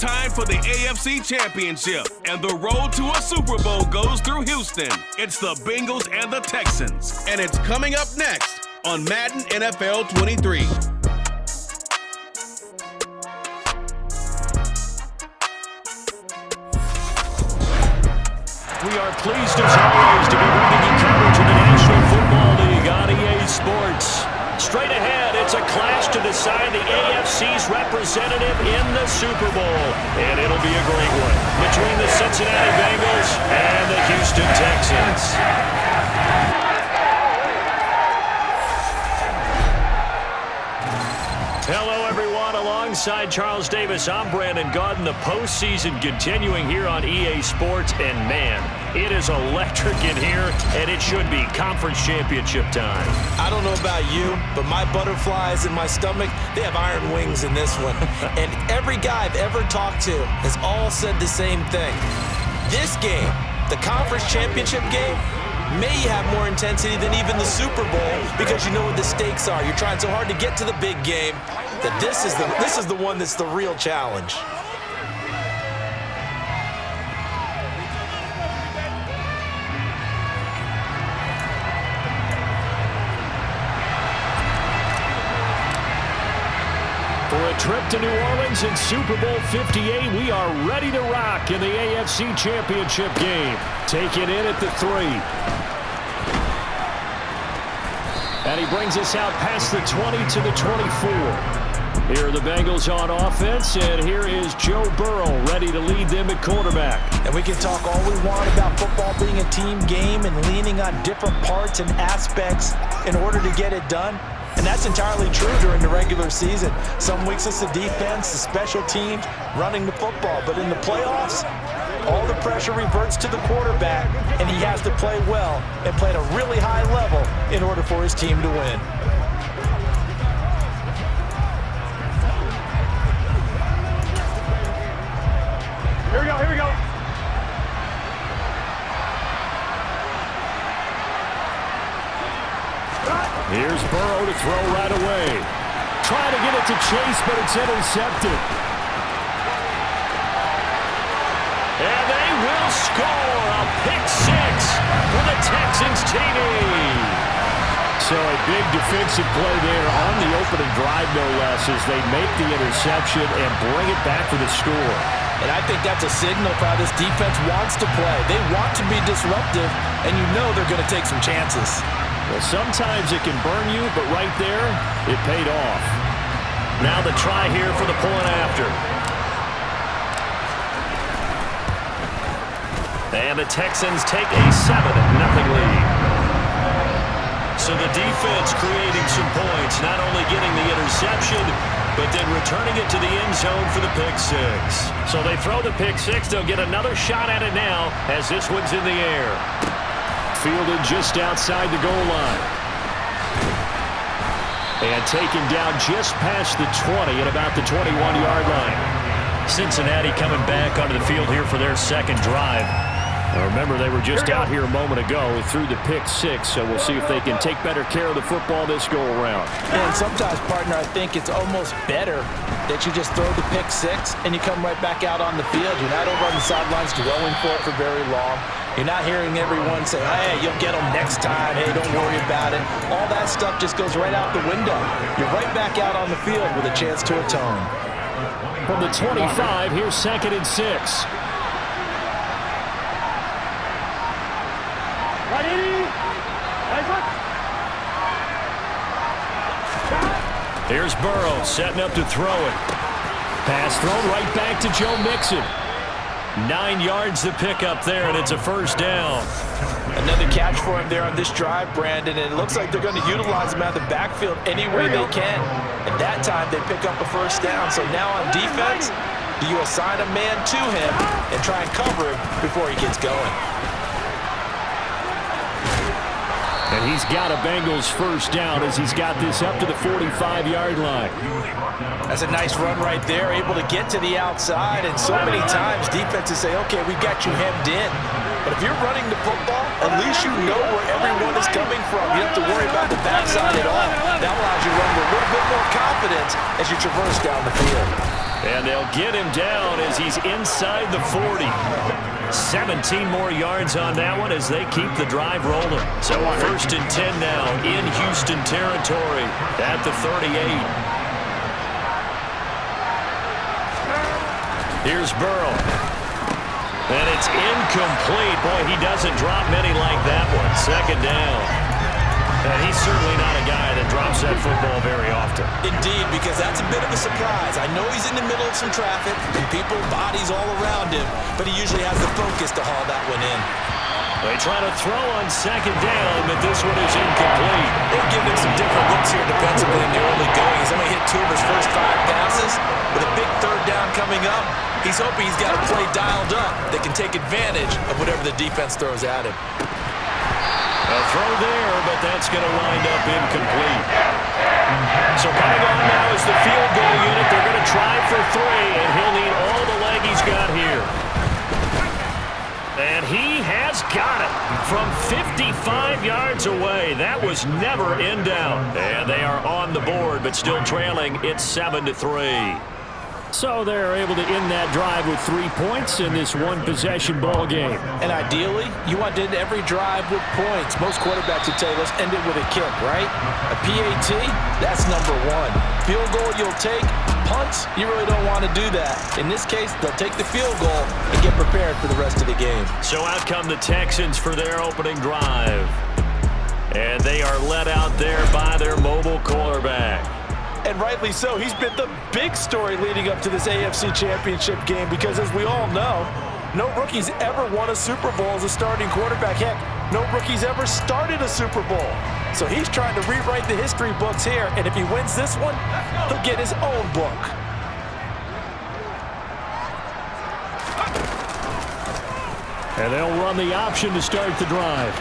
time for the AFC Championship, and the road to a Super Bowl goes through Houston. It's the Bengals and the Texans, and it's coming up next on Madden NFL 23. We are pleased as always to be bringing you coverage of the National Football League on EA Sports. Straight ahead, it's a clash to decide the AFC's representative in the Super Bowl. And it'll be a great one between the Cincinnati Bengals and the Houston Texans. Hello, everyone. Alongside Charles Davis, I'm Brandon Gaudin. The postseason continuing here on EA Sports. And, man, it is electric in here, and it should be conference championship time. I don't know about you, but my butterflies in my stomach, they have iron wings in this one. And every guy I've ever talked to has all said the same thing. This game, the conference championship game, may have more intensity than even the Super Bowl because you know what the stakes are. You're trying so hard to get to the big game that this is the one that's the real challenge. For a trip to New Orleans in Super Bowl 58, we are ready to rock in the AFC Championship game. Take it in at the 3. And he brings us out past the 20 to the 24. Here are the Bengals on offense, and here is Joe Burrow ready to lead them at quarterback. And we can talk all we want about football being a team game and leaning on different parts and aspects in order to get it done. And that's entirely true during the regular season. Some weeks it's the defense, the special teams, running the football. But in the playoffs, all the pressure reverts to the quarterback, and he has to play well and play at a really high level in order for his team to win. Here we go, here we go. Here's Burrow to throw right away. Trying to get it to Chase, but it's intercepted. And they will score a pick six for the Texans TD. So a big defensive play there on the opening drive, no less, as they make the interception and bring it back for the score. And I think that's a signal for how this defense wants to play. They want to be disruptive, and you know they're going to take some chances. Well, sometimes it can burn you, but right there, it paid off. Now the try here for the point after. And the Texans take a 7-0 lead. So the defense creating some points, not only getting the interception, but then returning it to the end zone for the pick six. So they throw the pick six. They'll get another shot at it now as this one's in the air. Fielded just outside the goal line. And taken down just past the 20 at about the 21-yard line. Cincinnati coming back onto the field here for their second drive. Now remember, they were just out here a moment ago through the pick six, so we'll see if they can take better care of the football this go-around. And sometimes, partner, I think it's almost better that you just throw the pick six and you come right back out on the field. You're not over on the sidelines dwelling for it for very long. You're not hearing everyone say, hey, you'll get them next time. Hey, don't worry about it. All that stuff just goes right out the window. You're right back out on the field with a chance to atone. From the 25, here's 2nd and 6. Here's Burrow setting up to throw it. Pass thrown right back to Joe Mixon. 9 yards to pick up there, and it's a first down. Another catch for him there on this drive, Brandon, and it looks like they're going to utilize him out of the backfield any way they can. And that time, they pick up a first down. So now on defense, do you assign a man to him and try and cover him before he gets going? And he's got a Bengals first down as he's got this up to the 45-yard line. That's a nice run right there, able to get to the outside. And so many times defenses say, okay, we got you hemmed in. But if you're running the football, at least you know where everyone is coming from. You don't have to worry about the backside at all. That allows you to run with a little bit more confidence as you traverse down the field. And they'll get him down as he's inside the 40. 17 more yards on that one as they keep the drive rolling. So 1st and 10 now in Houston territory at the 38. Here's Burrow. And it's incomplete. Boy, he doesn't drop many like that one. 2nd down. And he's certainly not a guy that drops that football very often. Indeed, because that's a bit of a surprise. I know he's in the middle of some traffic and people, bodies all around him, but he usually has the focus to haul that one in. They try to throw on 2nd down, but this one is incomplete. They're giving him some different looks here defensively in the early going. He's only hit 2 of his first 5 passes. With a big 3rd down coming up, he's hoping he's got a play dialed up that can take advantage of whatever the defense throws at him. A throw there, but that's going to wind up incomplete. So coming on now is the field goal unit. They're going to try for 3, and he'll need all the leg he's got here. And he has got it from 55 yards away. That was never in doubt. And they are on the board, but still trailing. It's 7-3. So they're able to end that drive with 3 points in this one-possession ball game. And ideally, you want to end every drive with points. Most quarterbacks would tell you, let's end it with a kick, right? A PAT, that's number 1. Field goal you'll take. Punts, you really don't want to do that. In this case, they'll take the field goal and get prepared for the rest of the game. So out come the Texans for their opening drive. And they are led out there by their mobile quarterback. And rightly so. He's been the big story leading up to this AFC Championship game because, as we all know, no rookie's ever won a Super Bowl as a starting quarterback. Heck, no rookie's ever started a Super Bowl. So he's trying to rewrite the history books here, and if he wins this one, he'll get his own book. And they'll run the option to start the drive.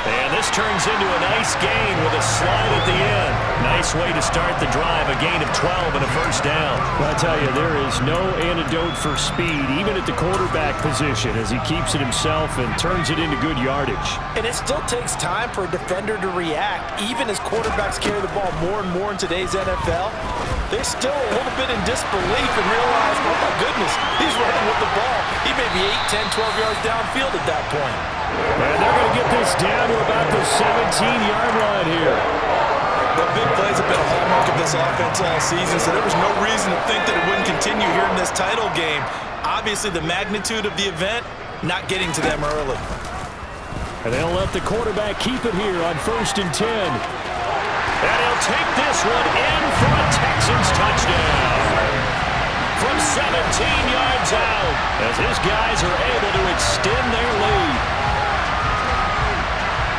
And this turns into a nice gain with a slide at the end. Nice way to start the drive, a gain of 12 and a 1st down. Well, I tell you, there is no antidote for speed, even at the quarterback position, as he keeps it himself and turns it into good yardage. And it still takes time for a defender to react, even as quarterbacks carry the ball more and more in today's NFL. They're still a little bit in disbelief and realize, oh my goodness, he's running with the ball. He may be 8, 10, 12 yards downfield at that point. And they're going to get this down to about the 17-yard line here. The big plays have been a hallmark of this offense all season, so there was no reason to think that it wouldn't continue here in this title game. Obviously, the magnitude of the event not getting to them early. And they'll let the quarterback keep it here on 1st and 10. And he'll take this one in for a Texans touchdown. From 17 yards out, as his guys are able to extend their lead.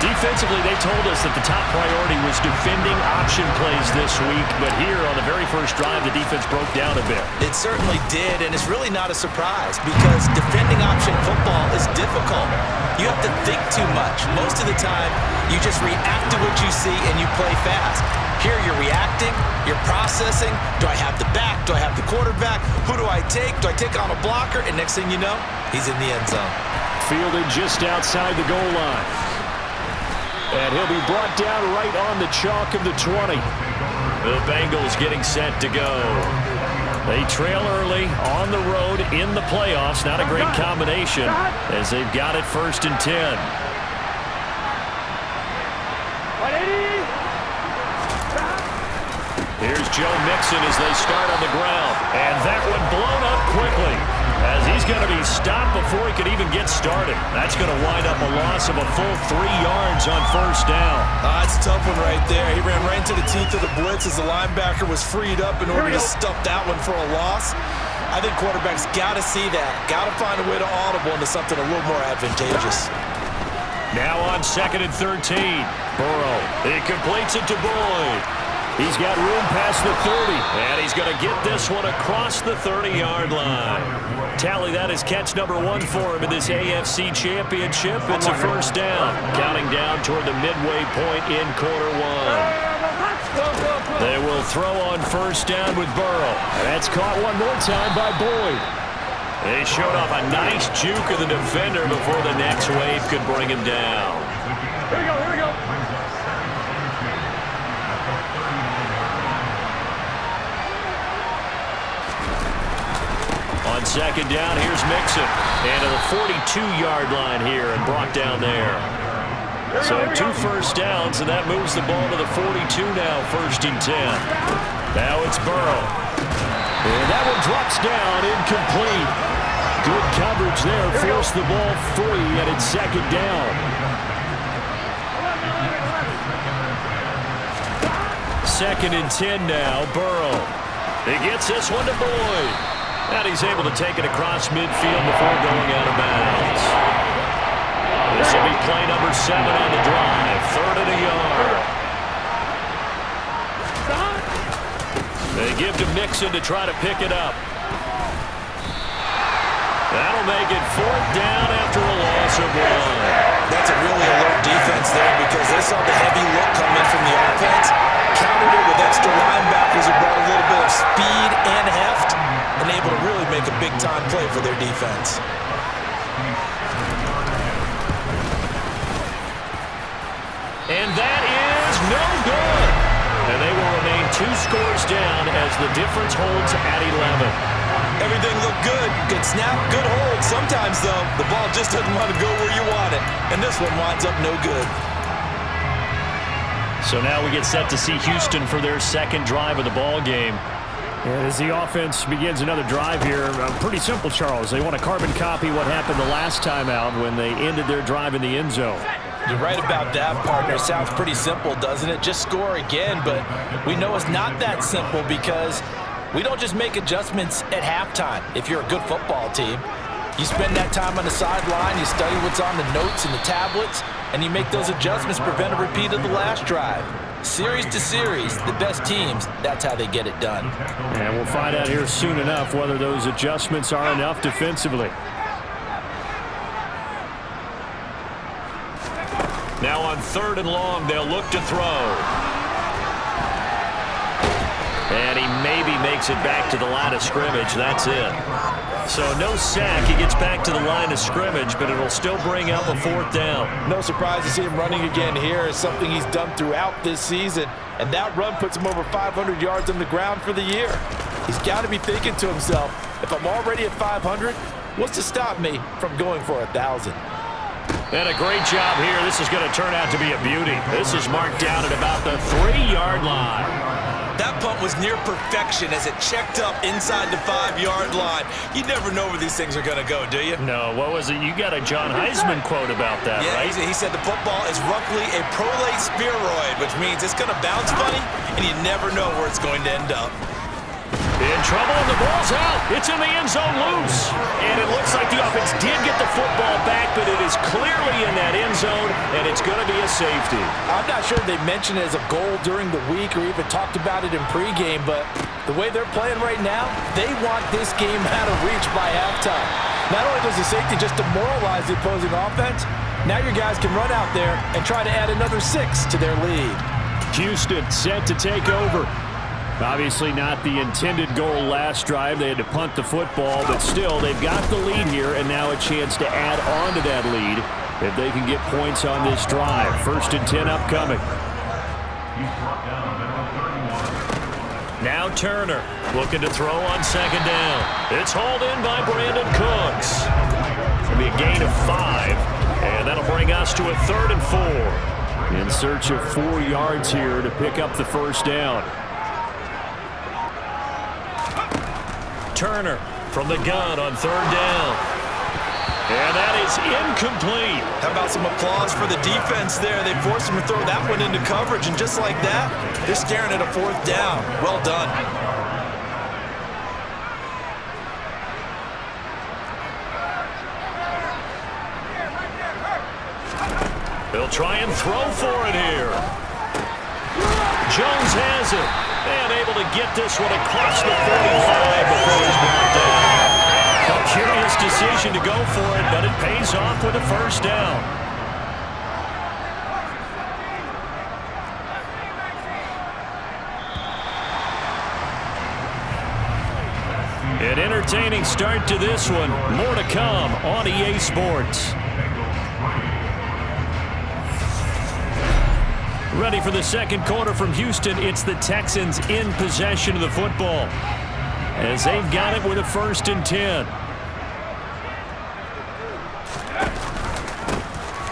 Defensively, they told us that the top priority was defending option plays this week, but here on the very first drive, the defense broke down a bit. It certainly did, and it's really not a surprise because defending option football is difficult. You have to think too much. Most of the time, you just react to what you see and you play fast. Here you're reacting, you're processing. Do I have the back? Do I have the quarterback? Who do I take? Do I take on a blocker? And next thing you know, he's in the end zone. Fielded just outside the goal line. And he'll be brought down right on the chalk of the 20. The Bengals getting set to go. They trail early on the road in the playoffs. Not a great combination as they've got it 1st and 10. Here's Joe Mixon as they start on the ground. And that one blown up quickly as he's going to be stopped before he could even get started. That's going to wind up a loss of a full 3 yards on 1st down. That's a tough one right there. He ran right into the teeth of the blitz as the linebacker was freed up in order to stuff that one for a loss. I think quarterbacks got to see that. Got to find a way to audible into something a little more advantageous. Now on 2nd and 13. Burrow. He completes it to Boyd. He's got room past the 30, and he's going to get this one across the 30-yard line. Tally, that is catch number 1 for him in this AFC Championship. It's a 1st down, counting down toward the midway point in quarter 1. They will throw on 1st down with Burrow. That's caught one more time by Boyd. They showed off a nice juke of the defender before the next wave could bring him down. Here we go, here we go. On second down, here's Mixon. And to the 42-yard line here and brought down there. So 2 first downs, and that moves the ball to the 42 now, 1st and 10. Now it's Burrow. And that one drops down, incomplete. Good coverage there, forced the ball free, and it's 2nd down. 2nd and 10 now, Burrow. He gets this one to Boyd. And he's able to take it across midfield before going out of bounds. This will be play number 7 on the drive. 3rd and a yard. They give to Mixon to try to pick it up. That'll make it 4th down after a loss of 1. That's a really alert defense there because they saw the heavy look come in from the offense, countered it with extra linebackers who brought a little bit of speed and heft, and able to really make a big-time play for their defense. And that is no good. And they will remain 2 scores down as the difference holds at 11. Everything looked good. Good snap, good hold. Sometimes, though, the ball just doesn't want to go where you want it. And this one winds up no good. So now we get set to see Houston for their 2nd drive of the ball game. And as the offense begins another drive here, pretty simple, Charles. They want to carbon copy what happened the last time out when they ended their drive in the end zone. You're right about that, partner. Sounds pretty simple, doesn't it? Just score again, but we know it's not that simple because we don't just make adjustments at halftime. If you're a good football team, you spend that time on the sideline, you study what's on the notes and the tablets, and you make those adjustments, prevent a repeat of the last drive. Series to series, the best teams, that's how they get it done. And we'll find out here soon enough whether those adjustments are enough defensively. Now on 3rd and long, they'll look to throw. And he maybe makes it back to the line of scrimmage. That's it. So no sack. He gets back to the line of scrimmage, but it'll still bring up a 4th down. No surprise to see him running again here. It's something he's done throughout this season. And that run puts him over 500 yards on the ground for the year. He's got to be thinking to himself, if I'm already at 500, what's to stop me from going for 1,000? And a great job here. This is going to turn out to be a beauty. This is marked down at about the 3-yard line. That punt was near perfection as it checked up inside the 5-yard line. You never know where these things are going to go, do you? No, what was it? You got a John Heisman quote about that, yeah, right? He said the football is roughly a prolate spheroid, which means it's going to bounce funny, and you never know where it's going to end up. In trouble, and the ball's out. It's in the end zone loose. And it looks like the offense did get the football back, but it is clearly in that end zone, and it's going to be a safety. I'm not sure they mentioned it as a goal during the week or even talked about it in pregame, but the way they're playing right now, they want this game out of reach by halftime. Not only does the safety just demoralize the opposing offense, now your guys can run out there and try to add another 6 to their lead. Houston set to take over. Obviously not the intended goal last drive. They had to punt the football, but still, they've got the lead here, and now a chance to add on to that lead if they can get points on this drive. 1st and 10 upcoming. Now Turner looking to throw on 2nd down. It's hauled in by Brandon Cooks. It'll be a gain of 5, and that'll bring us to a 3rd and 4. In search of 4 yards here to pick up the 1st down. Turner from the gun on 3rd down. And that is incomplete. How about some applause for the defense there? They forced him to throw that one into coverage, and just like that, they're staring at a 4th down. Well done. They'll try and throw for it here. Jones has it. And able to get this one across the 45 before he's brought down. A curious decision to go for it, but it pays off with a 1st down. An entertaining start to this one. More to come on EA Sports. Ready for the 2nd quarter from Houston. It's the Texans in possession of the football. as they've got it with a 1st and 10.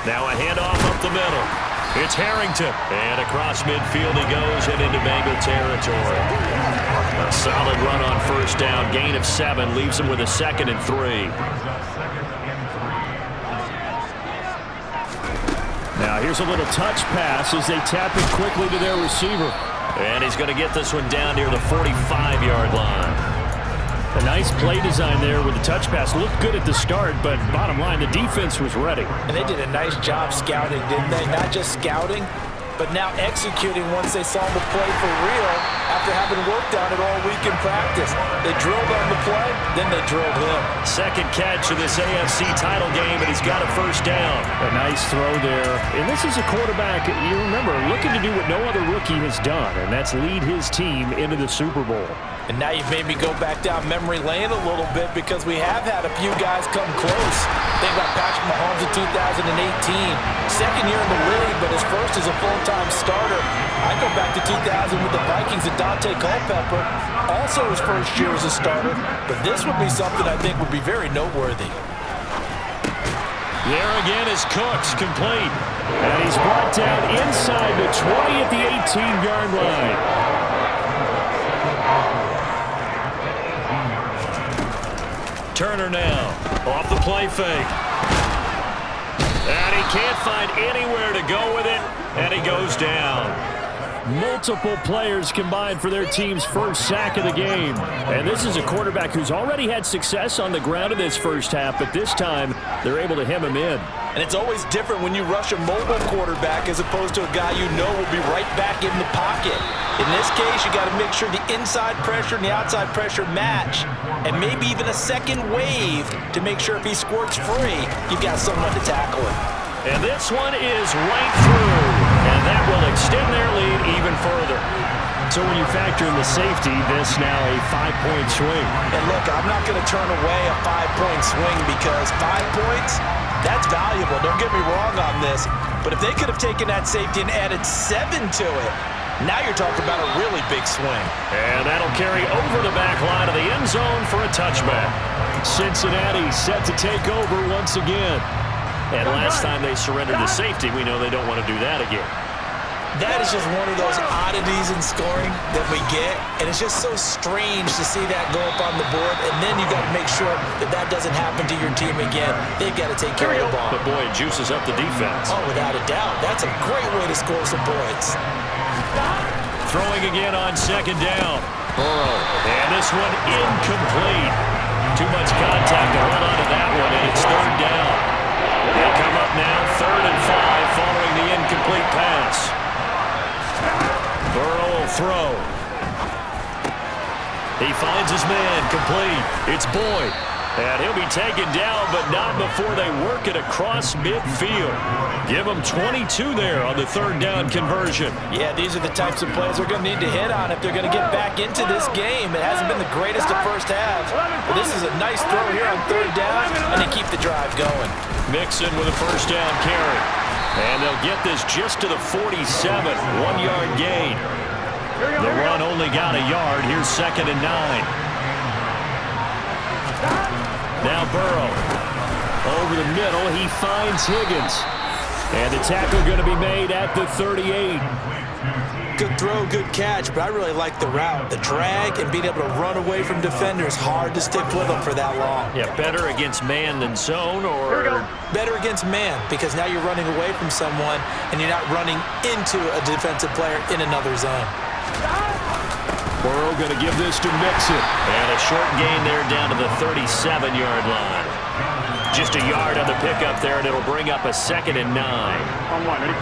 Now a handoff up the middle. It's Harrington. And across midfield he goes and into Bengal territory. A solid run on 1st down. Gain of 7 leaves him with a 2nd and 3. Now here's a little touch pass as they tap it quickly to their receiver. And he's going to get this one down near the 45-yard line. A nice play design there with the touch pass. Looked good at the start, but bottom line, the defense was ready. And they did a nice job scouting, didn't they? Not just scouting, but now executing once they saw the play for real after having worked on it all week in practice. They drilled on the play, then they drilled him. 2nd catch of this AFC title game, and he's got a 1st down. A nice throw there. And this is a quarterback, you remember, looking to do what no other rookie has done, and that's lead his team into the Super Bowl. And now you've made me go back down memory lane a little bit because we have had a few guys come close. Think about Patrick Mahomes in 2018. 2nd year in the league, but his first as a full-time starter. I go back to 2000 with the Vikings and Dante Culpepper. Also his first year as a starter. But this would be something I think would be very noteworthy. There again is Cooks, complete. And he's brought down inside the 20 at the 18-yard line. Turner now, off the play fake. And he can't find anywhere to go with it, and he goes down. Multiple players combined for their team's 1st sack of the game. And this is a quarterback who's already had success on the ground in this 1st half, but this time they're able to hem him in. And it's always different when you rush a mobile quarterback as opposed to a guy you know will be right back in the pocket. In this case, you got to make sure the inside pressure and the outside pressure match, and maybe even a 2nd wave to make sure if he squirts free, you've got someone to tackle him. And this one is right through, and that will extend their lead even further. So when you factor in the safety, this now a 5-point swing. And look, I'm not going to turn away a 5-point swing because 5 points, that's valuable. Don't get me wrong on this. But if they could have taken that safety and added 7 to it, now you're talking about a really big swing. And that'll carry over the back line of the end zone for a touchback. Cincinnati set to take over once again. And last time they surrendered to safety, we know they don't want to do that again. That is just one of those oddities in scoring that we get, and it's just so strange to see that go up on the board, and then you got to make sure that that doesn't happen to your team again. They've got to take care of the ball. But boy, it juices up the defense. Oh, without a doubt. That's a great way to score some points. Throwing again on 2nd down. Burrow. And this one incomplete. Too much contact to hold on to that one, and it's 3rd down. They'll come up now, 3rd and 5 following the incomplete pass. Burrow will throw. He finds his man, complete. It's Boyd. And he'll be taken down, but not before they work it across midfield. Give them 22 there on the 3rd down conversion. Yeah, these are the types of plays they're going to need to hit on if they're going to get back into this game. It hasn't been the greatest of 1st halves, but this is a nice throw here on 3rd down, and they keep the drive going. Mixon with a 1st down carry. And they'll get this just to the 47, 1-yard gain. The run only got a yard. Here's 2nd and 9. Now Burrow. Over the middle, he finds Higgins. And the tackle going to be made at the 38. Good throw, good catch, but I really like the route. The drag and being able to run away from defenders, hard to stick with them for that long. Yeah, better against man than zone, or? Better against man, because now you're running away from someone and you're not running into a defensive player in another zone. Burrow going to give this to Mixon. And a short gain there down to the 37-yard line. Just a yard on the pickup there, and it'll bring up a 2nd and 9. On 1, ready?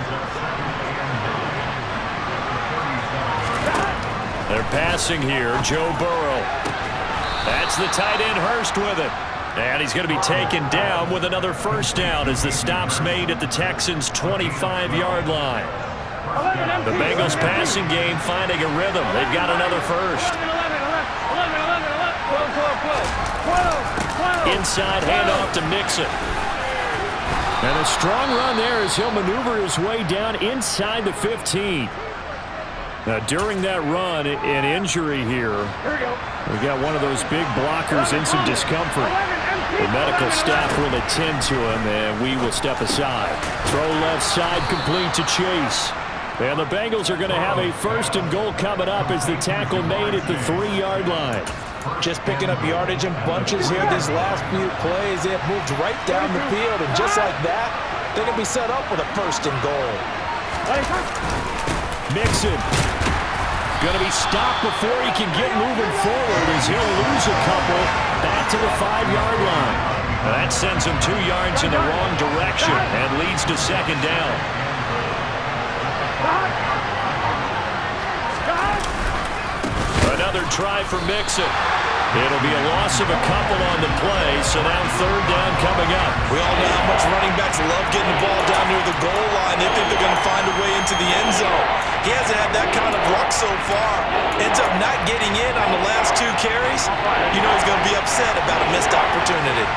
They're passing here, Joe Burrow. That's the tight end Hurst with it. And he's going to be taken down with another 1st down as the stop's made at the Texans' 25-yard line. The Bengals passing game finding a rhythm. They've got another 1st. Inside handoff to Mixon. And a strong run there as he'll maneuver his way down inside the 15. Now, during that run, an injury here. We got one of those big blockers in some discomfort. The medical staff will attend to him, and we will step aside. Throw left side, complete to Chase. And the Bengals are going to have a 1st and goal coming up as the tackle made at the 3-yard line. Just picking up yardage in bunches here these last few plays. They have moved right down the field, and just like that, they're going to be set up with a 1st and goal. Mixon going to be stopped before he can get moving forward as he'll lose a couple back to the 5-yard line. That sends him 2 yards in the wrong direction and leads to 2nd down. Another try for Mixon. It'll be a loss of a couple on the play, so now 3rd down coming up. We all know how much running backs love getting the ball down near the goal line. They think they're going to find a way into the end zone. He hasn't had that kind of luck so far. Ends up not getting in on the last 2 carries. You know he's going to be upset about a missed opportunity.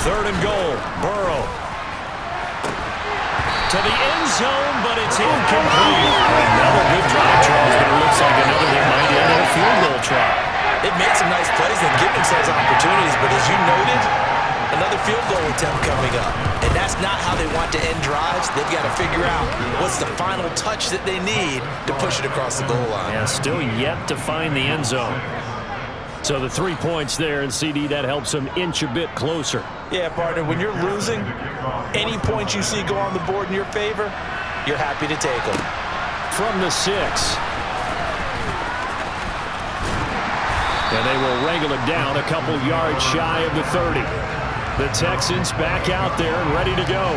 3rd and goal, Burrow. To the end zone, but it's incomplete. Another good drive, Charles, but it looks like another they might end in a field goal try. They've made some nice plays and given themselves opportunities, but as you noted, another field goal attempt coming up. And that's not how they want to end drives. They've got to figure out what's the final touch that they need to push it across the goal line. Yeah, still yet to find the end zone. So the 3 points there, and CD, that helps them inch a bit closer. Yeah, partner, when you're losing, any points you see go on the board in your favor, you're happy to take them. From the 6. And they will wrangle it down a couple yards shy of the 30. The Texans back out there and ready to go.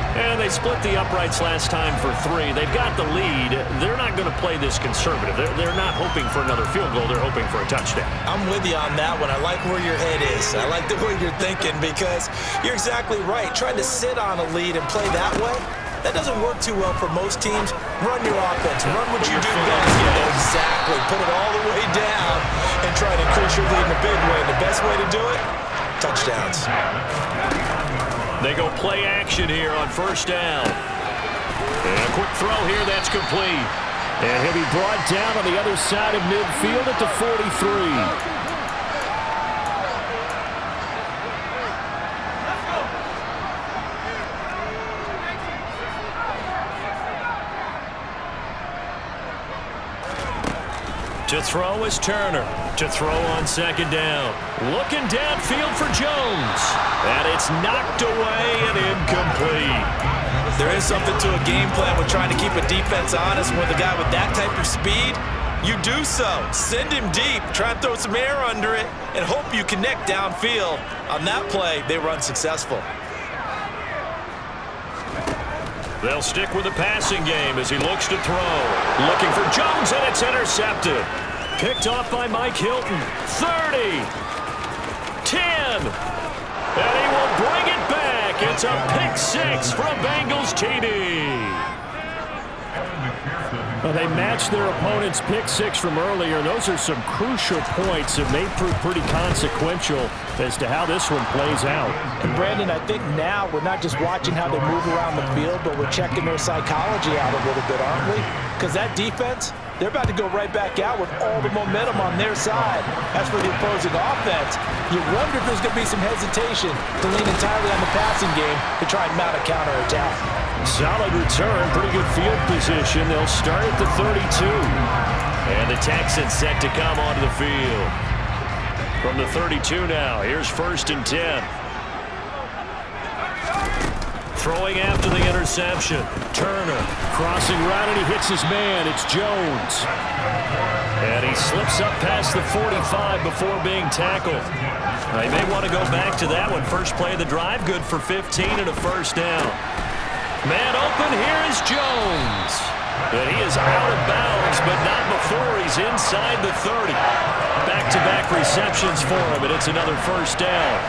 And they split the uprights last time for 3. They've got the lead. They're not going to play this conservative. They're not hoping for another field goal. They're hoping for a touchdown. I'm with you on that one. I like where your head is. I like the way you're thinking because you're exactly right. Trying to sit on a lead and play that way, that doesn't work too well for most teams. Run your offense. Run what you do best. Exactly. Put it all the way down and try to increase your lead in a big way. And the best way to do it, touchdowns. They go play action here on 1st down. And a quick throw here, that's complete. And he'll be brought down on the other side of midfield at the 43. To throw is Turner. To throw on 2nd down. Looking downfield for Jones. And it's knocked away and incomplete. There is something to a game plan with trying to keep a defense honest. With a guy with that type of speed, you do so. Send him deep. Try and throw some air under it and hope you connect downfield. On that play, they were unsuccessful. They'll stick with the passing game as he looks to throw. Looking for Jones, and it's intercepted. Picked off by Mike Hilton. 30. 10. And he will bring it back. It's a pick 6 from Bengals TD. Well, they matched their opponent's pick 6 from earlier. Those are some crucial points that may prove pretty consequential as to how this one plays out. And Brandon, I think now we're not just watching how they move around the field, but we're checking their psychology out a little bit, aren't we? Because that defense, they're about to go right back out with all the momentum on their side. As for the opposing offense, you wonder if there's going to be some hesitation to lean entirely on the passing game to try and mount a counterattack. Solid return, pretty good field position. They'll start at the 32. And the Texans set to come onto the field. From the 32 now, here's 1st and 10. Throwing after the interception. Turner. Crossing right, and he hits his man. It's Jones. And he slips up past the 45 before being tackled. They may want to go back to that one. First play of the drive, good for 15 and a 1st down. Man open, here is Jones. But he is out of bounds, but not before he's inside the 30. Back-to-back receptions for him, and it's another 1st down.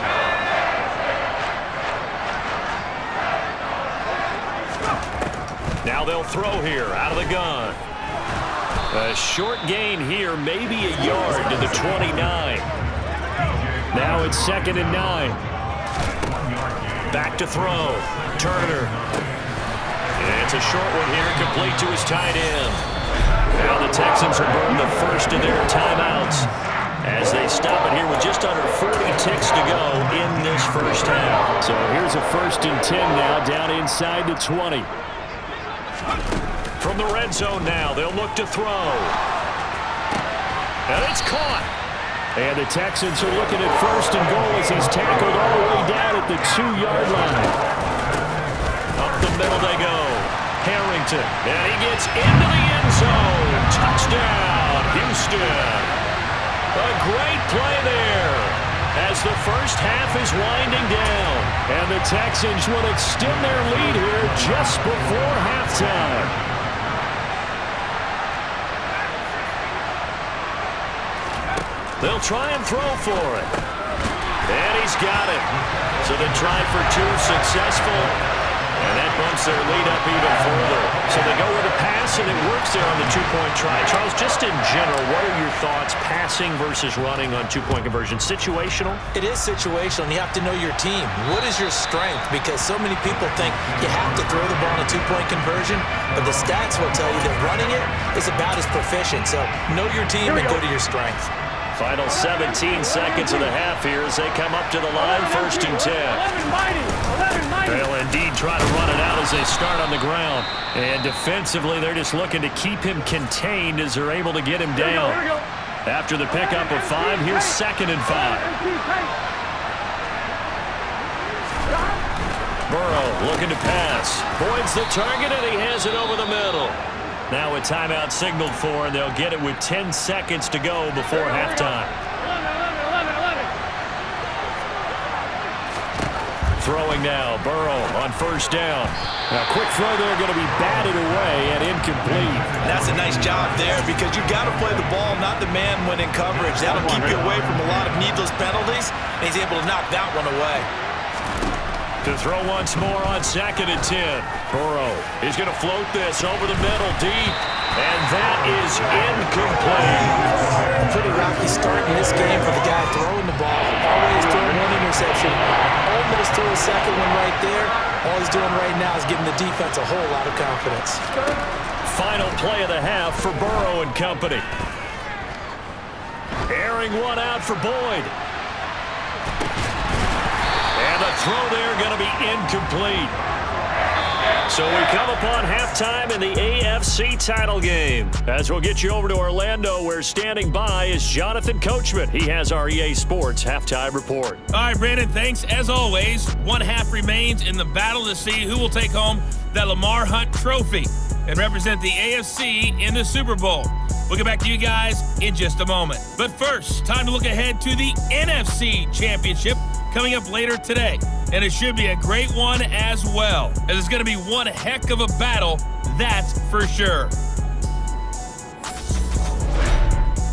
Now they'll throw here out of the gun. A short gain here, maybe a yard to the 29. Now it's 2nd and 9. Back to throw. Turner. It's a short one here, complete to his tight end. Now the Texans will burn the first of their timeouts as they stop it here with just under 40 ticks to go in this first half. So here's a 1st and 10 now, down inside the 20. From the red zone now, they'll look to throw. And it's caught. And the Texans are looking at 1st and goal as he's tackled all the way down at the 2-yard line. Up the middle they go. Harrington, and he gets into the end zone. Touchdown, Houston. A great play there as the first half is winding down. And the Texans will extend their lead here just before halftime. They'll try and throw for it. And he's got it. So the try for 2 successful. And that bumps their lead up even further. So they go with a pass, and it works there on the 2-point try. Charles, just in general, what are your thoughts passing versus running on 2-point conversion? Situational? It is situational, and you have to know your team. What is your strength? Because so many people think you have to throw the ball in a 2-point conversion, but the stats will tell you that running it is about as proficient. So know your team and go to your strength. Final 17 seconds of the half here as they come up to the line, 1st and 10. They'll indeed try to run it out as they start on the ground. And defensively, they're just looking to keep him contained as they're able to get him down. After the pickup of 5, here's 2nd and 5. Burrow looking to pass. Boyd's the target, and he has it over the middle. Now a timeout signaled for, and they'll get it with 10 seconds to go before halftime. Throwing now, Burrow on 1st down. Now, quick throw there, going to be batted away and incomplete. That's a nice job there because you've got to play the ball, not the man when in coverage. That'll keep you away from a lot of needless penalties, and he's able to knock that one away. To throw once more on 2nd and 10. Burrow is going to float this over the middle deep, and that is incomplete. Pretty rocky start in this game for the guy throwing the ball. Always throwing 1 interception. Almost threw a 2nd one right there. All he's doing right now is giving the defense a whole lot of confidence. Final play of the half for Burrow and company. Airing one out for Boyd. And the throw there going to be incomplete. So we come upon halftime in the AFC title game. As we'll get you over to Orlando, where standing by is Jonathan Coachman. He has our EA Sports halftime report. All right, Brandon, thanks. As always, 1 half remains in the battle to see who will take home that Lamar Hunt trophy and represent the AFC in the Super Bowl. We'll get back to you guys in just a moment. But first, time to look ahead to the NFC Championship coming up later today. And it should be a great one as well, as it's going to be one heck of a battle, that's for sure.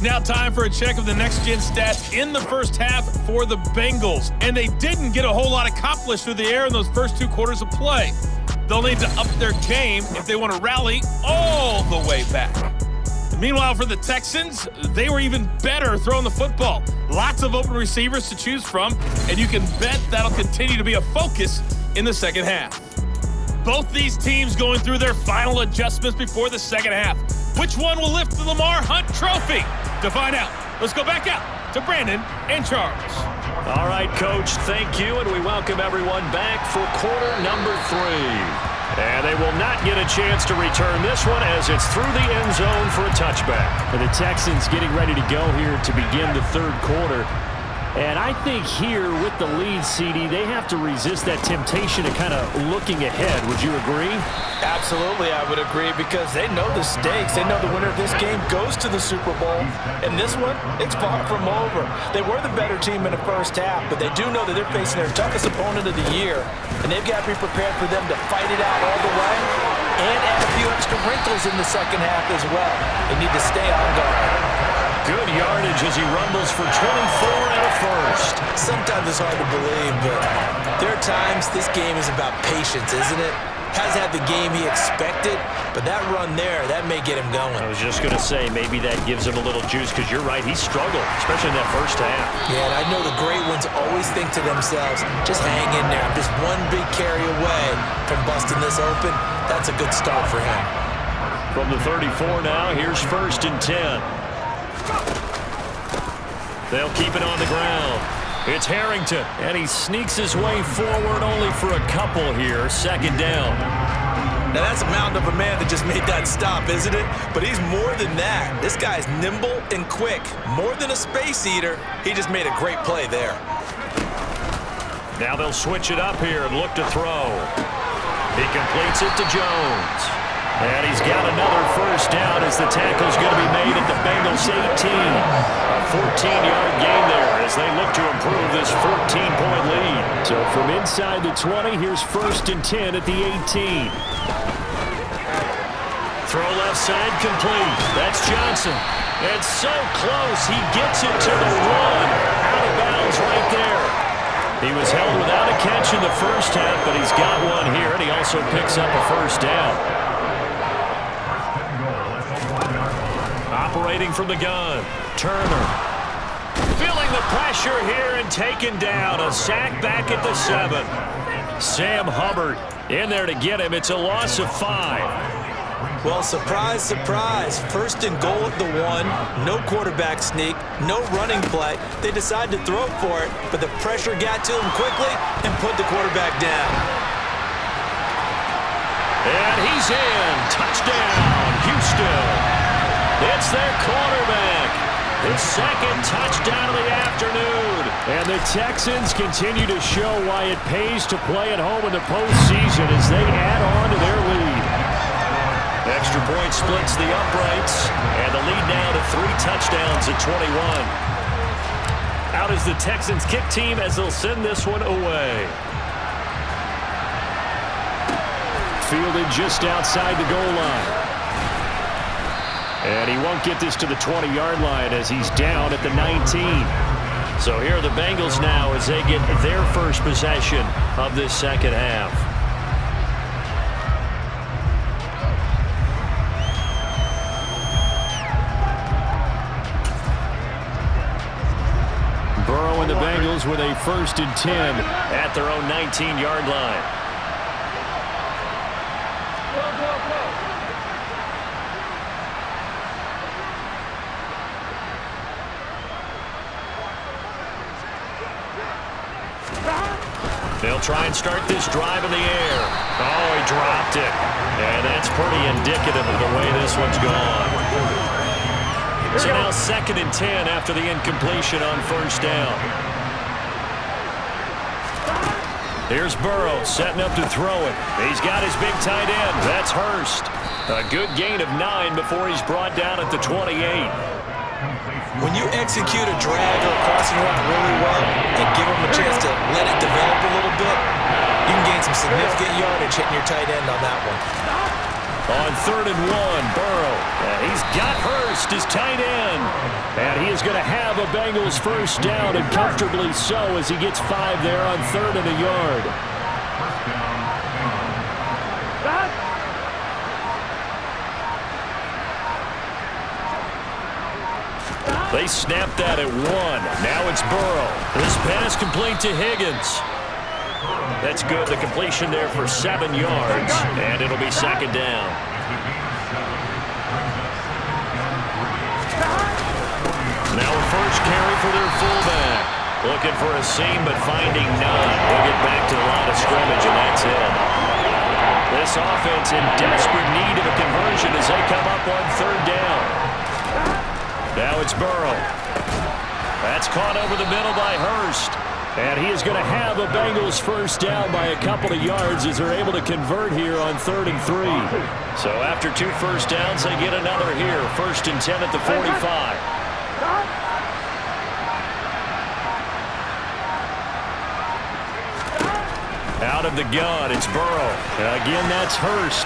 Now time for a check of the next-gen stats in the first half for the Bengals. And they didn't get a whole lot accomplished through the air in those first 2 quarters of play. They'll need to up their game if they want to rally all the way back. Meanwhile, for the Texans, they were even better throwing the football. Lots of open receivers to choose from, and you can bet that'll continue to be a focus in the second half. Both these teams going through their final adjustments before the second half. Which one will lift the Lamar Hunt trophy? To find out, let's go back out to Brandon and Charles. All right, Coach, thank you, and we welcome everyone back for quarter number 3. And they will not get a chance to return this one as it's through the end zone for a touchback. And the Texans getting ready to go here to begin the 3rd quarter. And I think here with the lead, CD, they have to resist that temptation of kind of looking ahead. Would you agree? Absolutely, I would agree, because they know the stakes. They know the winner of this game goes to the Super Bowl. And this one, it's far from over. They were the better team in the first half, but they do know that they're facing their toughest opponent of the year. And they've got to be prepared for them to fight it out all the way and add a few extra wrinkles in the second half as well. They need to stay on guard. Good yardage as he rumbles for 24 and a first. Sometimes it's hard to believe, but there are times this game is about patience, isn't it? hasn't had the game he expected, but that run there, that may get him going. I was just going to say, maybe that gives him a little juice, because you're right, he struggled, especially in that first half. Yeah, and I know the great ones always think to themselves, just hang in there. I'm just one big carry away from busting this open. That's a good start for him. From the 34 now, here's 1st and 10. They'll keep it on the ground. It's Harrington, and he sneaks his way forward only for a couple here. 2nd down. Now that's a mountain of a man that just made that stop, isn't it? But he's more than that. This guy's nimble and quick. More than a space eater, he just made a great play there. Now they'll switch it up here and look to throw. He completes it to Jones. And he's got another 1st down as the tackle's going to be made at the Bengals 18. A 14-yard gain there as they look to improve this 14-point lead. So from inside the 20, here's 1st and 10 at the 18. Throw left side complete. That's Johnson. And so close, he gets it to the 1. Out of bounds right there. He was held without a catch in the first half, but he's got one here, and he also picks up a 1st down. Operating from the gun, Turner. Feeling the pressure here and taken down. A sack back at the 7. Sam Hubbard in there to get him. It's a loss of 5. Well, surprise, surprise. 1st and goal at the 1. No quarterback sneak. No running play. They decide to throw for it, but the pressure got to him quickly and put the quarterback down. And he's in. Touchdown, Houston. It's their quarterback. His 2nd touchdown of the afternoon. And the Texans continue to show why it pays to play at home in the postseason as they add on to their lead. Extra point splits the uprights, and the lead now to 3 touchdowns at 21. Out is the Texans kick team as they'll send this one away. Fielded just outside the goal line. And he won't get this to the 20-yard line as he's down at the 19. So here are the Bengals now as they get their first possession of this second half. Burrow and the Bengals with a 1st and 10 at their own 19-yard line. They'll try and start this drive in the air. Oh, he dropped it. And that's pretty indicative of the way this one's gone. So now 2nd and 10 after the incompletion on 1st down. Here's Burrow setting up to throw it. He's got his big tight end. That's Hurst. A good gain of 9 before he's brought down at the 28. When you execute a drag or a crossing route really well and give them a chance to let it develop a little bit, you can gain some significant yardage hitting your tight end on that one. On 3rd and 1, Burrow. He's got Hurst, his tight end. And he is going to have a Bengals 1st down, and comfortably so as he gets 5 there on 3rd and a yard. They snapped that at 1. Now it's Burrow. This pass complete to Higgins. That's good. The completion there for 7 yards, and it'll be 2nd down. Now a first carry for their fullback. Looking for a seam, but finding none. They'll get back to the line of scrimmage, and that's it. This offense in desperate need of a conversion as they come up on 3rd down. Now it's Burrow. That's caught over the middle by Hurst. And he is going to have a Bengals 1st down by a couple of yards as they're able to convert here on 3rd and 3. So after 2 first downs, they get another here. 1st and 10 at the 45. Out of the gun, it's Burrow. Again, that's Hurst.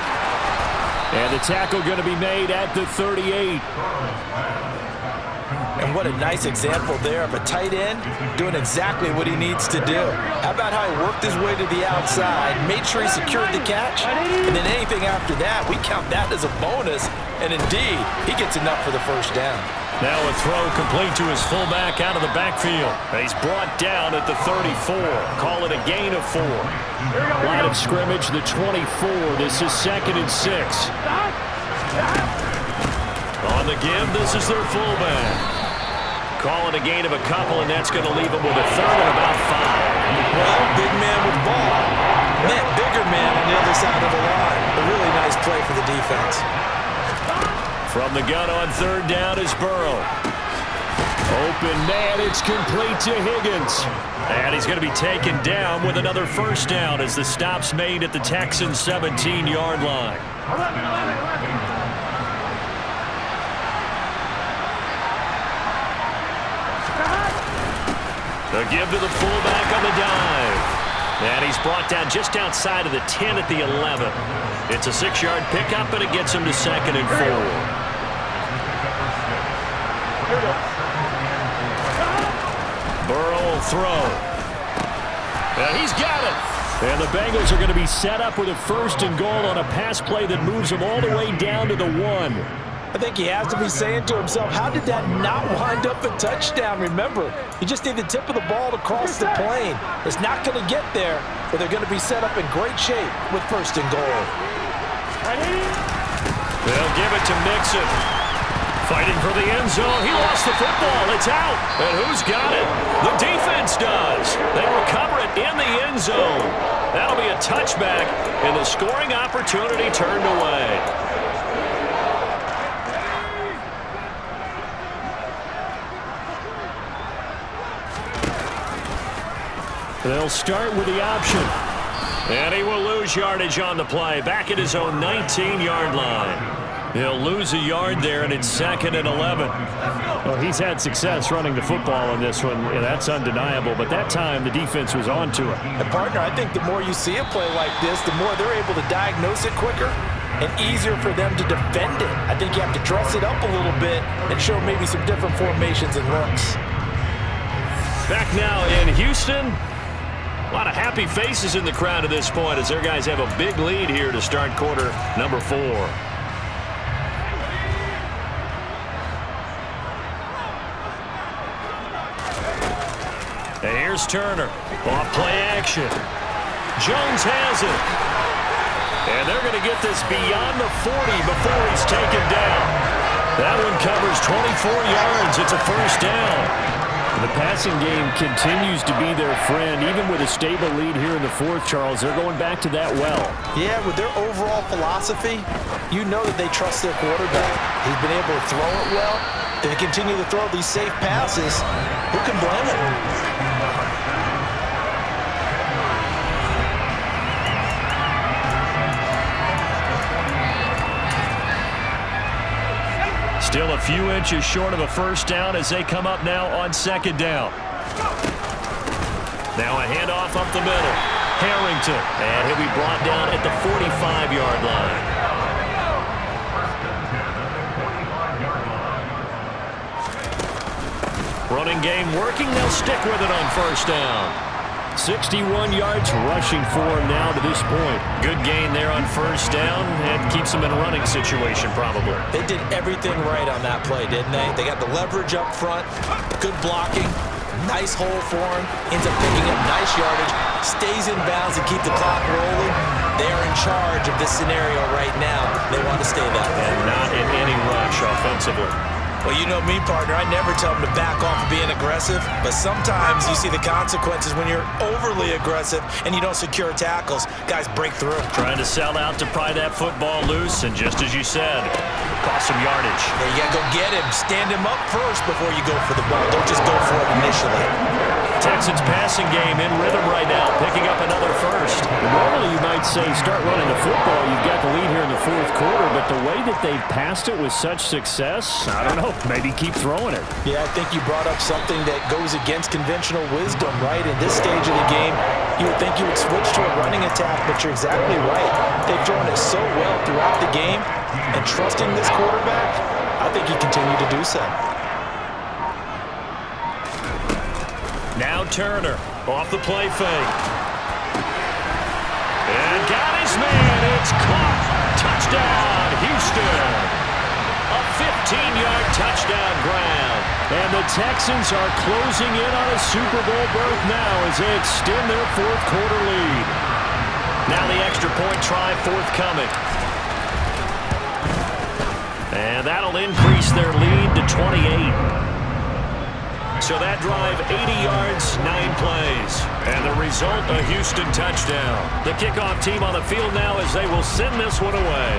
And the tackle going to be made at the 38. And what a nice example there of a tight end doing exactly what he needs to do. How about how he worked his way to the outside, made sure he secured the catch, and then anything after that, we count that as a bonus. And indeed, he gets enough for the first down. Now a throw complete to his fullback out of the backfield. He's brought down at the 34. Call it a gain of 4. Line of scrimmage, the 24. This is 2nd and 6. On the give, this is their fullback. Call it a gain of a couple, and that's going to leave him with a 3rd and about 5. Well, big man with ball met bigger man on the other side of the line. A really nice play for the defense. From the gun on 3rd down is Burrow. Open man, it's complete to Higgins. And he's going to be taken down with another first down as the stop's made at the Texans' 17-yard line. The give to the fullback on the dive. And he's brought down just outside of the 10 at the 11. It's a 6-yard pickup, and it gets him to 2nd and 4. Burrow will throw. And he's got it. And the Bengals are going to be set up with a 1st and goal on a pass play that moves them all the way down to the 1. I think he has to be saying to himself, how did that not wind up a touchdown? Remember, you just need the tip of the ball to cross the plane. It's not going to get there, but they're going to be set up in great shape with 1st and goal. They'll give it to Mixon. Fighting for the end zone. He lost the football. It's out. And who's got it? The defense does. They recover it in the end zone. That'll be a touchback, and the scoring opportunity turned away. They'll start with the option. And he will lose yardage on the play. Back at his own 19-yard line. He'll lose a yard there, and it's 2nd and 11. Well, he's had success running the football in this one, and that's undeniable. But that time, the defense was on to it. And, partner, I think the more you see a play like this, the more they're able to diagnose it quicker and easier for them to defend it. I think you have to dress it up a little bit and show maybe some different formations and looks. Back now in Houston. A lot of happy faces in the crowd at this point as their guys have a big lead here to start quarter number 4. And here's Turner. Off play action. Jones has it. And they're going to get this beyond the 40 before he's taken down. That one covers 24 yards. It's a first down. The passing game continues to be their friend. Even with a stable lead here in the 4th, Charles, they're going back to that well. Yeah, with their overall philosophy, you know that they trust their quarterback. He's been able to throw it well. They continue to throw these safe passes. Who can blame them? Still a few inches short of a first down as they come up now on 2nd down. Now a handoff up the middle. Harrington. And he'll be brought down at the 45-yard line. Running game working. They'll stick with it on first down. 61 yards rushing for him now to this point. Good gain there on first down and keeps them in a running situation probably. They did everything right on that play, didn't they? They got the leverage up front, good blocking, nice hole for him, ends up picking up nice yardage, stays in bounds and keep the clock rolling. They're in charge of this scenario right now. They want to stay that way. And not in any rush offensively. Well, you know me, partner. I never tell them to back off of being aggressive, but sometimes you see the consequences when you're overly aggressive and you don't secure tackles. Guys break through. Trying to sell out to pry that football loose, and just as you said, cost some yardage. Yeah, you got to go get him. Stand him up first before you go for the ball. Don't just go for it initially. Texans passing game in rhythm right now, picking up another first. Normally you might say start running the football. You've got the lead here in the 4th quarter, but the way that they've passed it with such success, I don't know, maybe keep throwing it. Yeah, I think you brought up something that goes against conventional wisdom, right? In this stage of the game, you would think you would switch to a running attack, but you're exactly right. They've thrown it so well throughout the game, and trusting this quarterback, I think you continue to do so. Now Turner off the play fake. And got his man. It's caught. Touchdown, Houston. A 15-yard touchdown grab. And the Texans are closing in on a Super Bowl berth now as they extend their fourth quarter lead. Now the extra point try forthcoming. And that'll increase their lead to 28. So that drive, 80 yards, 9 plays. And the result, a Houston touchdown. The kickoff team on the field now as they will send this one away.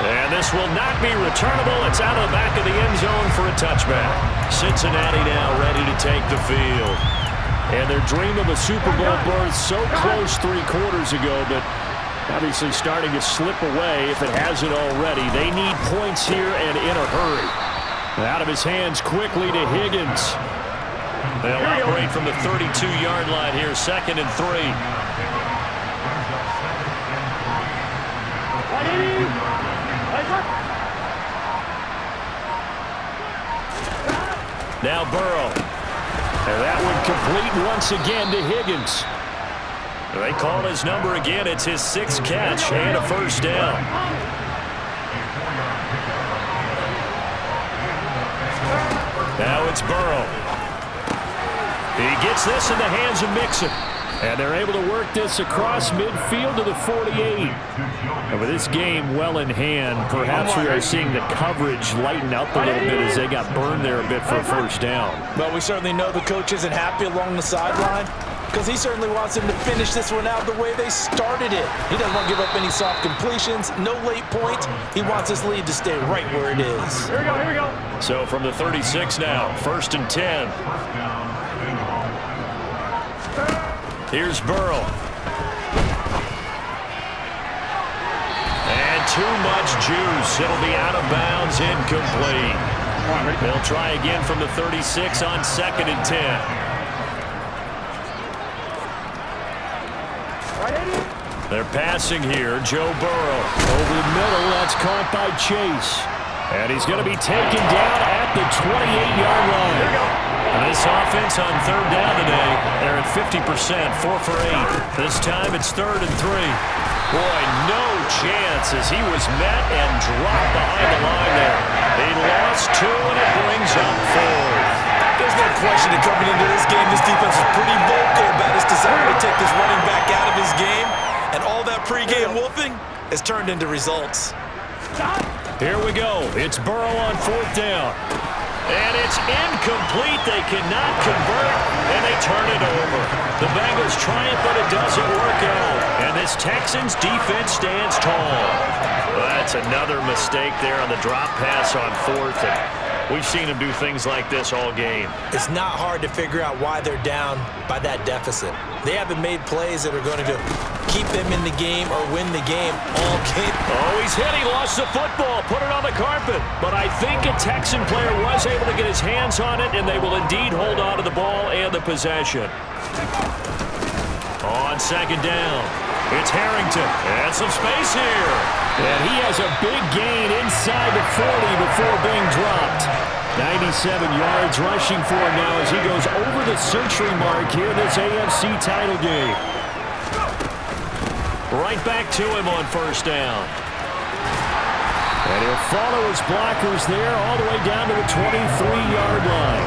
And this will not be returnable. It's out of the back of the end zone for a touchback. Cincinnati now ready to take the field. And their dream of a Super Bowl berth so close 3 quarters ago, but obviously starting to slip away if it hasn't already. They need points here and in a hurry. Out of his hands quickly to Higgins. They'll operate from the 32-yard line here, 2nd and 3. Now Burrow. And that one complete once again to Higgins. They call his number again. It's his 6th catch and a first down. Now it's Burrow. He gets this in the hands of Mixon. And they're able to work this across midfield to the 48. And with this game well in hand, perhaps we are seeing the coverage lighten up a little bit as they got burned there a bit for a first down. But we certainly know the coach isn't happy along the sideline because he certainly wants them to finish this one out the way they started it. He doesn't want to give up any soft completions, no late points. He wants this lead to stay right where it is. Here we go. So from the 36 now, 1st and 10. Here's Burrow. And too much juice. It'll be out of bounds, incomplete. They'll try again from the 36 on 2nd and 10. They're passing here. Joe Burrow. Over the middle, that's caught by Chase. And he's going to be taken down at the 28-yard line. And this offense on 3rd down today, they're at 50%, 4 for 8. This time it's 3rd and 3. Boy, no chance as he was met and dropped behind the line there. He lost 2 and it brings up 4th. There's no question that coming into this game, this defense is pretty vocal about its desire to take this running back out of his game. And all that pregame wolfing has turned into results. Here we go. It's Burrow on 4th down. And it's incomplete. They cannot convert, and they turn it over. The Bengals try it, but it doesn't work out. And this Texans defense stands tall. Well, that's another mistake there on the drop pass on 4th. And we've seen them do things like this all game. It's not hard to figure out why they're down by that deficit. They haven't made plays that are going to keep them in the game or win the game all game. Oh, he's hit. He lost the football. Put it on the carpet. But I think a Texan player was able to get his hands on it, and they will indeed hold on to the ball and the possession. On 2nd down, it's Harrington. And some space here. And he has a big gain inside the 40 before being dropped. 97 yards rushing for him now as he goes over the century mark here in this AFC title game. Right back to him on 1st down. And he'll follow his blockers there all the way down to the 23-yard line.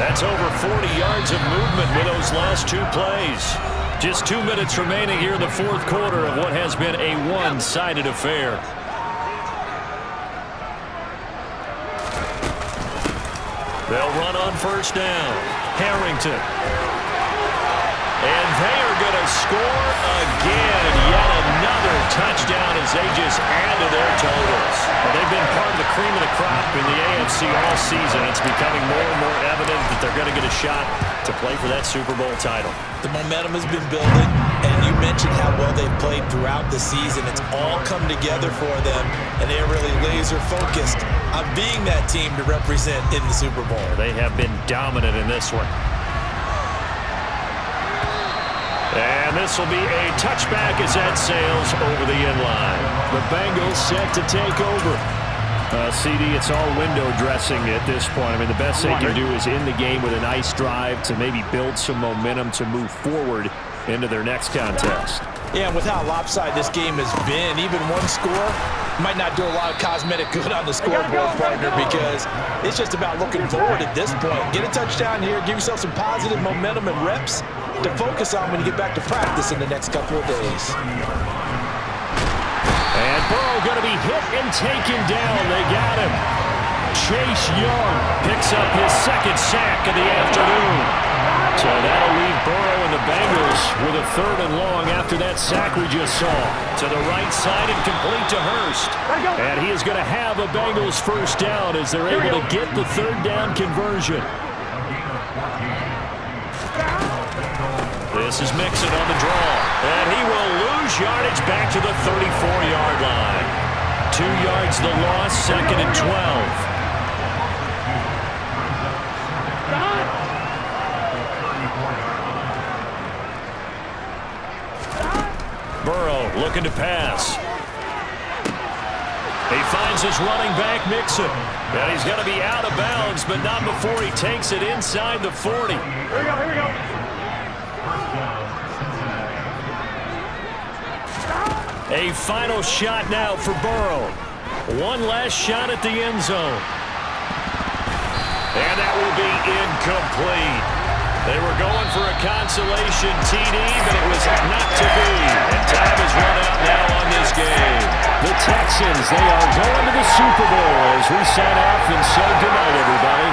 That's over 40 yards of movement with those last 2 plays. Just 2 minutes remaining here in the 4th quarter of what has been a one-sided affair. They'll run on 1st down. Harrington. And they are going to score again. Yet another touchdown as they just add to their totals. Well, they've been part of the cream of the crop in the AFC all season. It's becoming more and more evident that they're going to get a shot to play for that Super Bowl title. The momentum has been building, and you mentioned how well they've played throughout the season. It's all come together for them, and they're really laser-focused on being that team to represent in the Super Bowl. They have been dominant in this one. And this will be a touchback as that sails over the end line. The Bengals set to take over. CD, it's all window dressing at this point. I mean, the best they can do is end the game with a nice drive to maybe build some momentum to move forward into their next contest. Yeah, and with how lopsided this game has been, even one score might not do a lot of cosmetic good on the scoreboard, partner, because it's just about looking forward at this point. Get a touchdown here, give yourself some positive momentum and reps to focus on when you get back to practice in the next couple of days. And Burrow going to be hit and taken down. They got him. Chase Young picks up his second sack of the afternoon. So that'll leave Burrow and the Bengals with a 3rd and long after that sack we just saw. To the right side and complete to Hurst. And he is going to have a Bengals first down as they're able to get the 3rd down conversion. This is Mixon on the draw. And he will lose yardage back to the 34-yard line. 2 yards the loss, 2nd and 12. Burrow looking to pass. He finds his running back, Mixon. And he's going to be out of bounds, but not before he takes it inside the 40. Here we go, here we go. A final shot now for Burrow. One last shot at the end zone. And that will be incomplete. They were going for a consolation TD, but it was not to be. And time is run out now on this game. The Texans, they are going to the Super Bowl as we sign off and say goodnight, everybody.